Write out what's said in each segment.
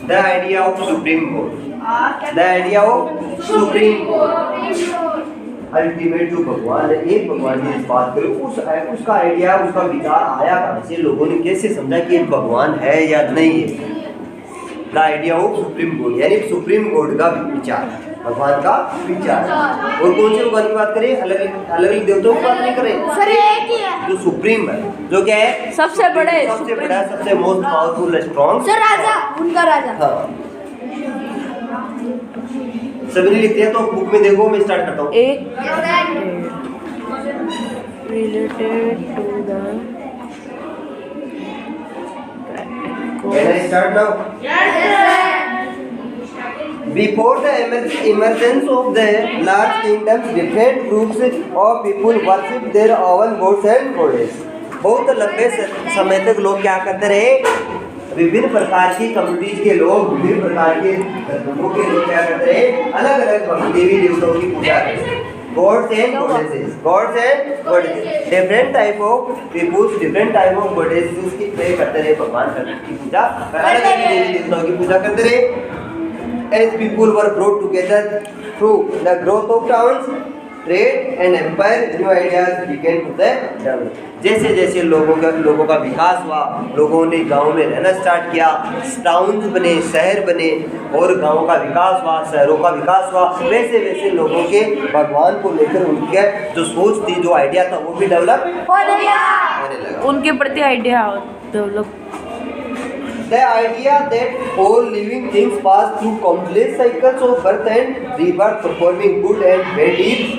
The idea of Supreme Court. The idea of Supreme Court. Ultimate जो भगवान है, एक भगवान की बात करो, उसका आइडिया, उसका विचार आया कहाँ से, लोगों ने कैसे समझा कि एक भगवान है या नहीं है। The idea of supreme court, यानी सुप्रीम कोर्ट का विचार, भगवान का विचार। और कौन से भगवान की बात करें? अलग अलग देवताओं की बात नहीं करें सर, एक ही है जो सुप्रीम है, जो क्या है? सबसे बड़ा, सबसे मोस्ट पावरफुल, स्ट्रॉन्ग सर, राजा, उनका राजा। हाँ, सभी ने लिखते हैं तो बुक में देखो, मैं स्टार्ट करता हूँ। एक related to the Can I start now? Yes, before the emergence of the large kingdoms, different groups of people worship their own gods and goddesses. बहुत लंबे समय तक लोग क्या करते रहे? विभिन्न प्रकार की कम्युनिटीज के लोग, विभिन्न प्रकार के धर्मों के लोग क्या करते रहे? अलग अलग देवी देवताओं की पूजा करते हैं। Gods and goddesses, gods and goddesses, different type of peoples, different type of goddesses की प्रे करते रहे, भगवान की पूजा, अलग अलग देवी देवताओं की पूजा करते रहे। As people were brought together through the growth of towns, trade and empire, new ideas began to develop. जैसे जैसे लोगों का विकास हुआ, लोगों ने गाँव में रहना स्टार्ट किया, टाउन्स बने, शहर बने, और गाँव का विकास हुआ, शहरों का विकास हुआ, वैसे वैसे लोगों के भगवान को लेकर उनके जो सोच थी, जो आइडिया था, वो भी डेवलप होने लगा। उनके प्रति idea develop. The idea that all living things pass through countless cycles of birth and rebirth, performing good and bad deeds,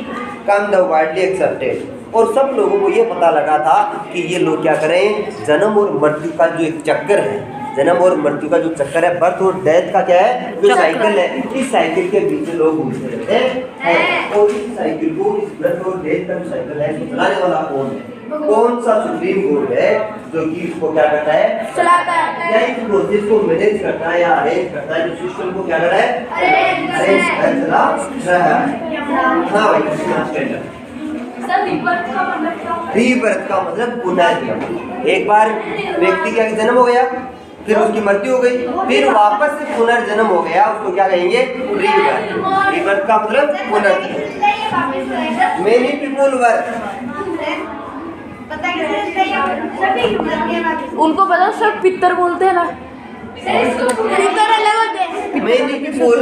come the widely accepted. और सब लोगों को ये पता लगा था कि ये लोग क्या करें, जन्म और मृत्यु का जो एक चक्कर है, जन्म और मृत्यु का जो चक्कर है, बर्थ और डेथ का क्या है, जो साइकिल है, इस साइकिल के बीच लोग घूमते रहते हैं। और इस साइकिल को, इस बर्थ और डेथ का जो साइकिल है, चलाने वाला कौन है? कौन सा सुप्रीम कोर्ट है जो कि इसको क्या करता है, चलाता है, या इस प्रोसेस को मैनेज करता है या अरेंज करता है, जो सिस्टम को क्या कर रहा है, अरेंज चला रहा है। हाँ भाई, रीबर्थ का मतलब पुनर्जन्म। एक बार व्यक्ति का जन्म हो गया, फिर उसकी मृत्यु हो गई, फिर वापस से पुनर्जन्म हो गया, उसको क्या कहेंगे, रीबर्थ। रीबर्थ का मतलब पुनर्जन्म। मेनी पीपल वर, उनको पता, सब पितर बोलते हैं ना, many people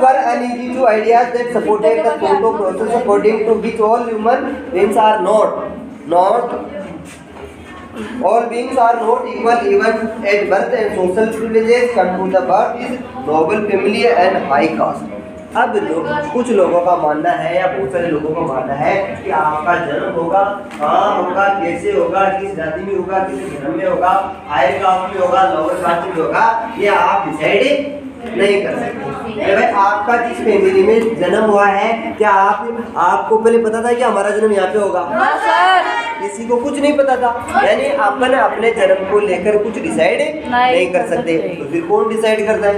were uneasy to ideas that supported the Kyoto process, according to which all human beings are not all beings are not equal even at birth, and social privileges come to the birth is noble family and high caste. अब कुछ लोगों का मानना है, या बहुत सारे लोगों का मानना है कि आपका जन्म होगा, कहाँ होगा, कैसे होगा, किस जाति में होगा, किस धर्म में होगा, हाई कास्ट में होगा, लोअर कास्ट में होगा, ये आप डिसाइड नहीं कर सकते। भाई आपका जिस फैमिली में जन्म हुआ है, क्या आपको पहले पता था कि हमारा जन्म यहाँ पे होगा? किसी को कुछ नहीं पता था, यानी अपन अपने जन्म को लेकर कुछ डिसाइड नहीं कर सकते। तो फिर कौन डिसाइड करता है?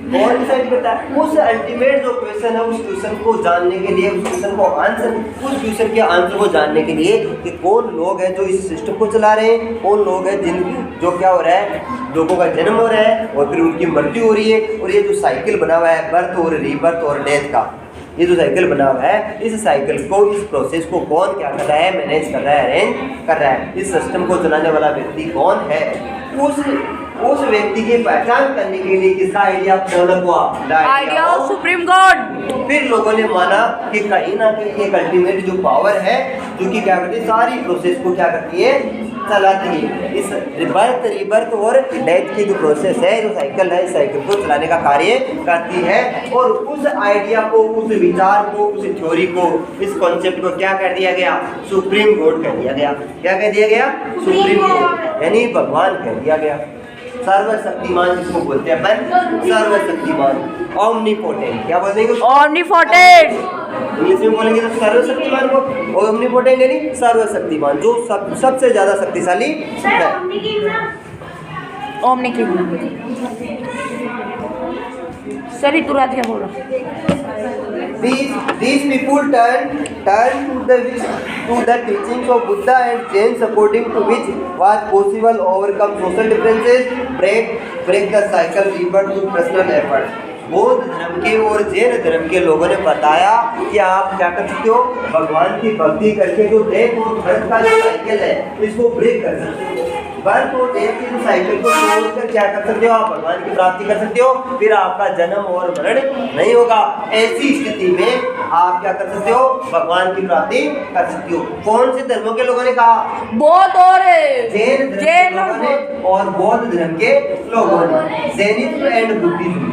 कौन डिसाइड करता है? उस अल्टीमेट जो क्वेश्चन है, उस क्वेश्चन को जानने के लिए, उस क्वेश्चन को आंसर, उस क्वेश्चन के आंसर को जानने के लिए कि कौन लोग हैं जो इस सिस्टम को चला रहे हैं, कौन लोग हैं जो क्या हो रहा है, लोगों का जन्म हो रहा है और फिर उनकी मृत्यु हो रही है, और ये जो साइकिल बना हुआ है बर्थ और रीबर्थ और डेथ का, ये जो साइकिल बना हुआ है, इस साइकिल को, इस प्रोसेस को कौन क्या कर रहा है, मैनेज कर रहा है, अरेंज कर रहा है, इस सिस्टम को चलाने वाला व्यक्ति कौन है, उस व्यक्ति की पहचान करने के लिए किसका आइडिया डेवलप हुआ? Idea of supreme God. फिर लोगों ने माना कि कहीं ना कहीं एक अल्टीमेट जो पावर है, जो कि क्या करती है, सारी प्रोसेस को क्या करती है, चलाती है। इस रिबर्थ और डेथ की जो प्रोसेस है, जो साइकिल है, इस साइकिल को चलाने का कार्य करती है। और उस आइडिया को, उस विचार को, उस थ्योरी को, इस कॉन्सेप्ट को क्या कर दिया गया? सुप्रीम कोर्ट कर दिया गया। क्या कह दिया गया? सुप्रीम कोर्ट, यानी भगवान कह दिया गया। सर्वशक्तिमान जिसको बोलते हैं अपन, सर्वशक्तिमान, ओमनीपोटेंट। क्या बोलेंगे? ओमनीपोटेंट। इंग्लिश में बोलेंगे तो सर्वशक्तिमान को, ओमनीपोटेंट यानी सर्वशक्तिमान, जो सबसे ज्यादा शक्तिशाली है। सर ऋतुराज क्या बोल रहा? These people turn to the teachings of Buddha and Jains, according to which was possible overcome social differences, break the cycle, rebirth to personal effort. बौद्ध धर्म के और जैन धर्म के लोगों ने बताया कि आप क्या कर सकते हो, भगवान की भक्ति करके जो डेथ और बर्थ का जो साइकिल है इसको ब्रेक कर सकते हो। बर्थ और डेथ की जो साइकिल को तोड़कर क्या कर सकते हो, आप भगवान की प्राप्ति कर सकते हो, फिर आपका जन्म और मरण नहीं होगा। ऐसी स्थिति में आप क्या कर सकते हो, भगवान की प्राप्ति कर सकते हो। कौन से धर्मों के लोगों ने कहा? बौद्ध और जैन धर्म के लोगों ने और बौद्ध धर्म के लोगों ने। Jainism and Buddhism,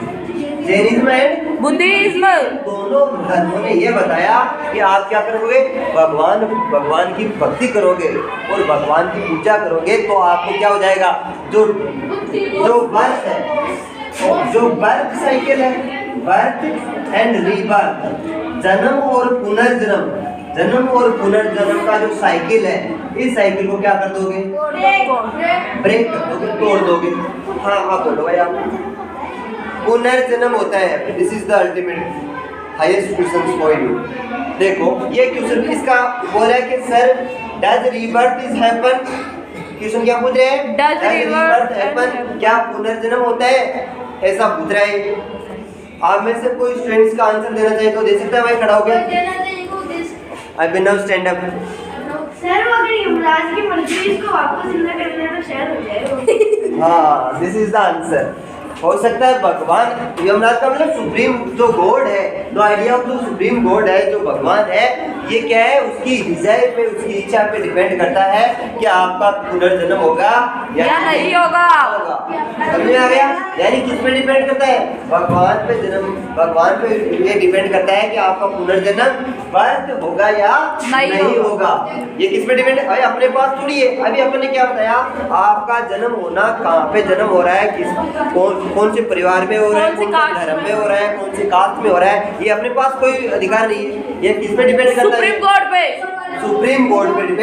Jainism and Buddhism दोनों धर्मों ने ये बताया कि आप क्या करोगे, भगवान की भक्ति करोगे और भगवान की पूजा करोगे तो आपको क्या हो जाएगा, जो बर्थ है, जो बर्थ साइकिल है, बर्थ एंड रीबर्थ, जन्म और पुनर्जन्म का जो साइकिल है, इस साइकिल को क्या कर दोगे, ब्रेक कर दोगे, तोड़ दोगे। हाँ आप बोलो भाई। आप पुनर्जन्म होता है, this is the ultimate highest question for you. देखो ये क्वेश्चन इसका बोल रहा है कि sir does rebirth is happen, question क्या पूछ रहे हैं, डज रीबर्थ हैपन, क्या पुनर्जन्म होता है, ऐसा पूछ रहा है। आप में से कोई स्टूडेंट्स का आंसर देना चाहिए तो दे सकता है भाई, खड़ा हो गया। I will now stand up. Sir वो अगर युवराज की मर्जी इसको वापस जिंदा कर दिया तो शायद हो जाएगा। हाँ दिस इज द आंसर। हो सकता है भगवान यमराज का मतलब सुप्रीम जो गॉड है, द आइडिया ऑफ जो सुप्रीम गॉड है, जो भगवान है, ये क्या है, उसकी डिजायर पे, उसकी इच्छा पे डिपेंड करता है कि आपका पुनर्जन्म होगा या नहीं होगा। समझ में आ गया? यानी किस पे डिपेंड करता है, भगवान पे ये डिपेंड करता है कि आपका पुनर्जन्म बर्थ होगा या नहीं होगा। ये किस पे डिपेंड है भाई, अपने पास थोड़ी है। अभी अपन ने क्या बताया, आपका जन्म होना कहाँ पे जन्म हो रहा है, कौन से परिवार में हो रहा है, कौन से धर्म में हो रहा है, कौन से कास्ट में हो रहा है, ये अपने पास कोई अधिकार नहीं है। ये किस पे डिपेंड करता है, सुप्रीम कोर्ट पे, सुप्रीम कोर्ट पे डिपेंड